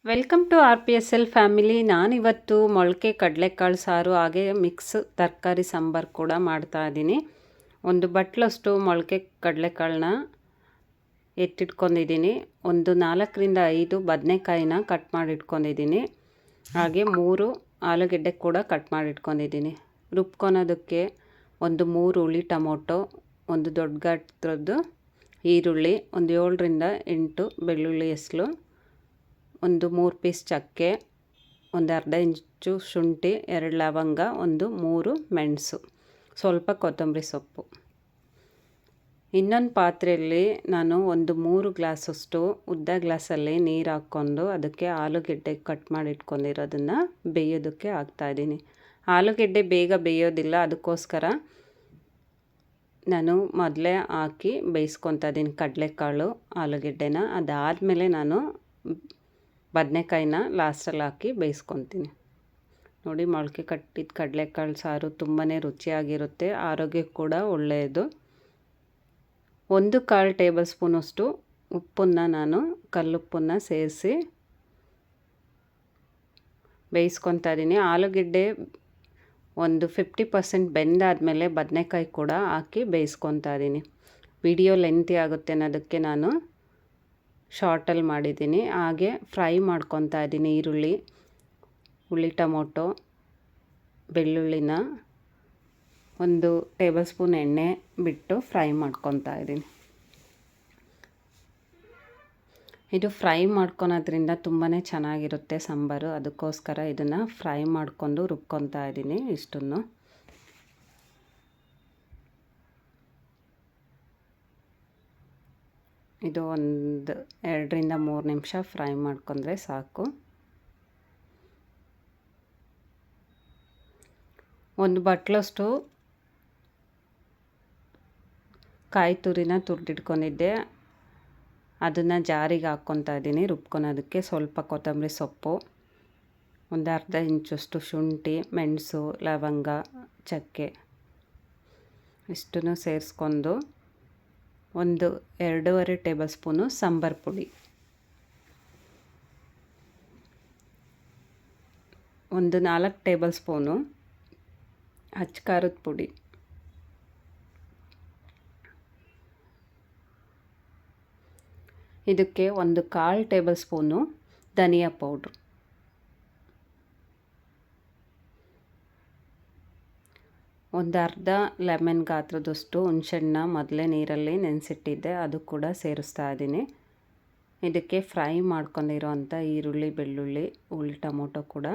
Welcome to RPSL family. ನಾನಿವತ್ತು ಮೊಳಕೆ ಕಡಲೆಕಾಳು ಸಾರು ಹಾಗೆ ಮಿಕ್ಸ್ ತರಕಾರಿ ಸಾಂಬಾರು ಕೂಡ ಮಾಡ್ತಾ ಇದ್ದೀನಿ. ಒಂದು ಬಟ್ಲಷ್ಟು ಮೊಳಕೆ ಕಡಲೆಕಾಳನ್ನ ಎತ್ತಿಟ್ಕೊಂಡಿದ್ದೀನಿ. ಒಂದು 4ರಿಂದ 5 ಬದನೆಕಾಯಿನ ಕಟ್ ಮಾಡಿ ಇಟ್ಕೊಂಡಿದ್ದೀನಿ. ಹಾಗೆ 3 ಆಲೂಗೆಡ್ಡೆ ಕೂಡ ಕಟ್ ಮಾಡಿ ಇಟ್ಕೊಂಡಿದ್ದೀನಿ. ರುಬ್ಕೊಳೋದಕ್ಕೆ ಒಂದು 3 ಹುಳಿ ಟೊಮೊಟೊ, ಒಂದು ದೊಡ್ಡ ಗಾತ್ರದ್ದು ಈರುಳ್ಳಿ, ಒಂದು 7ರಿಂದ 8 ಬೆಳ್ಳುಳ್ಳಿ ಹೆಸಳು, ಒಂದು 3 ಪೀಸ್ ಚಕ್ಕೆ, ಒಂದು ಅರ್ಧ ಇಂಚು ಶುಂಠಿ, 2 ಲವಂಗ, ಒಂದು 3 ಮೆಣಸು, ಸ್ವಲ್ಪ ಕೊತ್ತಂಬರಿ ಸೊಪ್ಪು. ಇನ್ನೊಂದು ಪಾತ್ರೆಯಲ್ಲಿ ನಾನು ಒಂದು 3 ಗ್ಲಾಸಷ್ಟು ಉದ್ದ ಗ್ಲಾಸಲ್ಲಿ ನೀರು ಹಾಕ್ಕೊಂಡು ಅದಕ್ಕೆ ಆಲೂಗೆಡ್ಡೆ ಕಟ್ ಮಾಡಿ ಇಟ್ಕೊಂಡಿರೋದನ್ನು ಬೇಯೋದಕ್ಕೆ ಹಾಕ್ತಾಯಿದ್ದೀನಿ. ಆಲೂಗೆಡ್ಡೆ ಬೇಗ ಬೇಯೋದಿಲ್ಲ, ಅದಕ್ಕೋಸ್ಕರ ನಾನು ಮೊದಲೇ ಹಾಕಿ ಬೇಯಿಸ್ಕೊತಾ ಇದ್ದೀನಿ ಕಡಲೆಕಾಳು ಆಲೂಗೆಡ್ಡೆನ. ಅದಾದಮೇಲೆ ನಾನು ಬದನೆಕಾಯಿನ ಲಾಸ್ಟಲ್ಲಿ ಹಾಕಿ ಬೇಯಿಸ್ಕೊತೀನಿ. ನೋಡಿ, ಮೊಳಕೆ ಕಟ್ಟಿದ ಕಡಲೆಕಾಳು ಸಾರು ತುಂಬಾ ರುಚಿಯಾಗಿರುತ್ತೆ, ಆರೋಗ್ಯಕ್ಕೆ ಕೂಡ ಒಳ್ಳೆಯದು. 1/4 ಟೇಬಲ್ ಸ್ಪೂನಷ್ಟು ಉಪ್ಪನ್ನು ನಾನು ಕಲ್ಲುಪ್ಪನ್ನು ಸೇರಿಸಿ ಬೇಯಿಸ್ಕೊತಾ ಇದ್ದೀನಿ. ಆಲೂಗೆಡ್ಡೆ ಒಂದು 50% ಬೆಂದಾದಮೇಲೆ ಬದನೆಕಾಯಿ ಕೂಡ ಹಾಕಿ ಬೇಯಿಸ್ಕೊತಾ ಇದ್ದೀನಿ. ವಿಡಿಯೋ ಲೆಂತಿ ಆಗುತ್ತೆ ಅನ್ನೋದಕ್ಕೆ ನಾನು ಶಾರ್ಟಲ್ಲಿ ಮಾಡಿದ್ದೀನಿ. ಹಾಗೆ ಫ್ರೈ ಮಾಡ್ಕೊತಾ ಇದ್ದೀನಿ. ಈರುಳ್ಳಿ, ಹುಳಿ ಟೊಮೊಟೊ, ಬೆಳ್ಳುಳ್ಳಿನ ಒಂದು ಟೇಬಲ್ ಸ್ಪೂನ್ ಎಣ್ಣೆ ಬಿಟ್ಟು ಫ್ರೈ ಮಾಡ್ಕೊತಾ ಇದ್ದೀನಿ. ಇದು ಫ್ರೈ ಮಾಡ್ಕೊಳೋದ್ರಿಂದ ತುಂಬಾ ಚೆನ್ನಾಗಿರುತ್ತೆ ಸಾಂಬಾರು, ಅದಕ್ಕೋಸ್ಕರ ಇದನ್ನು ಫ್ರೈ ಮಾಡ್ಕೊಂಡು ರುಬ್ಕೊತಾ ಇದ್ದೀನಿ. ಇಷ್ಟನ್ನು ಇದು ಒಂದು 2ರಿಂದ 3 ನಿಮಿಷ ಫ್ರೈ ಮಾಡ್ಕೊಂಡ್ರೆ ಸಾಕು. ಒಂದು ಬಟ್ಲಷ್ಟು ಕಾಯಿ ತುರಿನ ತುರಿದಿಟ್ಕೊಂಡಿದ್ದೆ, ಅದನ್ನು ಜಾರಿಗೆ ಹಾಕ್ಕೊತಾ ಇದ್ದೀನಿ ರುಬ್ಕೊಳೋದಕ್ಕೆ. ಸ್ವಲ್ಪ ಕೊತ್ತಂಬರಿ ಸೊಪ್ಪು, ಒಂದು ಅರ್ಧ ಇಂಚಷ್ಟು ಶುಂಠಿ, ಮೆಣಸು, ಲವಂಗ, ಚಕ್ಕೆ ಇಷ್ಟನ್ನು ಸೇರಿಸ್ಕೊಂಡು ಒಂದು 2.5 ಟೇಬಲ್ ಸ್ಪೂನು ಸಾಂಬಾರು ಪುಡಿ, ಒಂದು 4 ಟೇಬಲ್ ಸ್ಪೂನು ಅಚ್ಚ ಖಾರದ ಪುಡಿ, ಇದಕ್ಕೆ ಒಂದು 1/4 ಟೇಬಲ್ ಸ್ಪೂನು ಧನಿಯಾ ಪೌಡ್ರು, ಒಂದು ಅರ್ಧ ಲೆಮನ್ ಗಾತ್ರದಷ್ಟು ಹುಣಸೆಹಣ್ಣನ್ನ ಮೊದಲೇ ನೀರಲ್ಲಿ ನೆನೆಸಿಟ್ಟಿದ್ದೆ, ಅದು ಕೂಡ ಸೇರಿಸ್ತಾ ಇದ್ದೀನಿ. ಇದಕ್ಕೆ ಫ್ರೈ ಮಾಡ್ಕೊಂಡಿರೋಂಥ ಈರುಳ್ಳಿ, ಬೆಳ್ಳುಳ್ಳಿ, ಹುಳಿ ಟೊಮೊಟೊ ಕೂಡ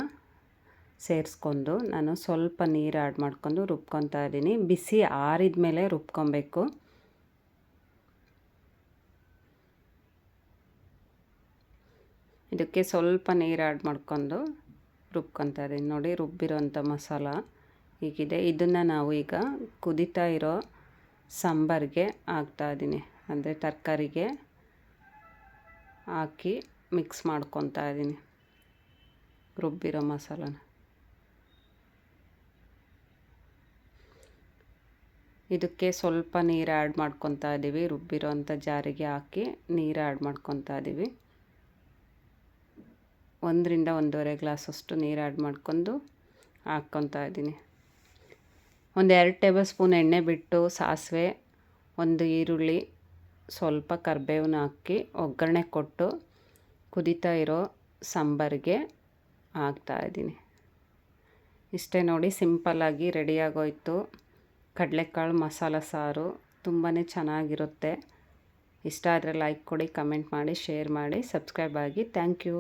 ಸೇರಿಸ್ಕೊಂಡು ನಾನು ಸ್ವಲ್ಪ ನೀರು ಆ್ಯಡ್ ಮಾಡ್ಕೊಂಡು ರುಬ್ಕೊತಾ ಇದ್ದೀನಿ. ಬಿಸಿ ಆರಿದ ಮೇಲೆ ರುಬ್ಕೊಬೇಕು. ಇದಕ್ಕೆ ಸ್ವಲ್ಪ ನೀರು ಆ್ಯಡ್ ಮಾಡ್ಕೊಂಡು ರುಬ್ಕೊತಾ ಇದ್ದೀನಿ. ನೋಡಿ, ರುಬ್ಬಿರೋಂಥ ಮಸಾಲ ಹೀಗಿದೆ. ಇದನ್ನು ನಾವು ಈಗ ಕುದೀತಾ ಇರೋ ಸಾಂಬಾರಿಗೆ ಹಾಕ್ತಾಯಿದ್ದೀನಿ, ಅಂದರೆ ತರಕಾರಿಗೆ ಹಾಕಿ ಮಿಕ್ಸ್ ಮಾಡ್ಕೊತಾ ಇದ್ದೀನಿ ರುಬ್ಬಿರೋ ಮಸಾಲನ. ಇದಕ್ಕೆ ಸ್ವಲ್ಪ ನೀರು ಆ್ಯಡ್ ಮಾಡ್ಕೊತಾ ಇದ್ದೀವಿ. ರುಬ್ಬಿರೋ ಅಂಥ ಜಾರಿಗೆ ಹಾಕಿ ನೀರು ಆ್ಯಡ್ ಮಾಡ್ಕೊತಾ ಇದ್ದೀವಿ. 1ರಿಂದ 1.5 ಗ್ಲಾಸಷ್ಟು ನೀರು ಆ್ಯಡ್ ಮಾಡ್ಕೊಂಡು ಹಾಕ್ಕೊತಾ ಇದ್ದೀನಿ. ಒಂದು 2 ಟೇಬಲ್ ಸ್ಪೂನ್ ಎಣ್ಣೆ ಬಿಟ್ಟು ಸಾಸಿವೆ, ಒಂದು ಈರುಳ್ಳಿ, ಸ್ವಲ್ಪ ಕರಿಬೇವನ್ನ ಹಾಕಿ ಒಗ್ಗರಣೆ ಕೊಟ್ಟು ಕುದೀತಾ ಇರೋ ಸಾಂಬಾರಿಗೆ ಹಾಕ್ತಾಯಿದ್ದೀನಿ. ಇಷ್ಟೇ ನೋಡಿ, ಸಿಂಪಲ್ಲಾಗಿ ರೆಡಿಯಾಗೋಯ್ತು ಕಡಲೆಕಾಳು ಮಸಾಲ ಸಾರು. ತುಂಬಾ ಚೆನ್ನಾಗಿರುತ್ತೆ. ಇಷ್ಟ ಆದರೆ ಲೈಕ್ ಕೊಡಿ, ಕಮೆಂಟ್ ಮಾಡಿ, ಶೇರ್ ಮಾಡಿ, ಸಬ್ಸ್ಕ್ರೈಬ್ ಆಗಿ. Thank you.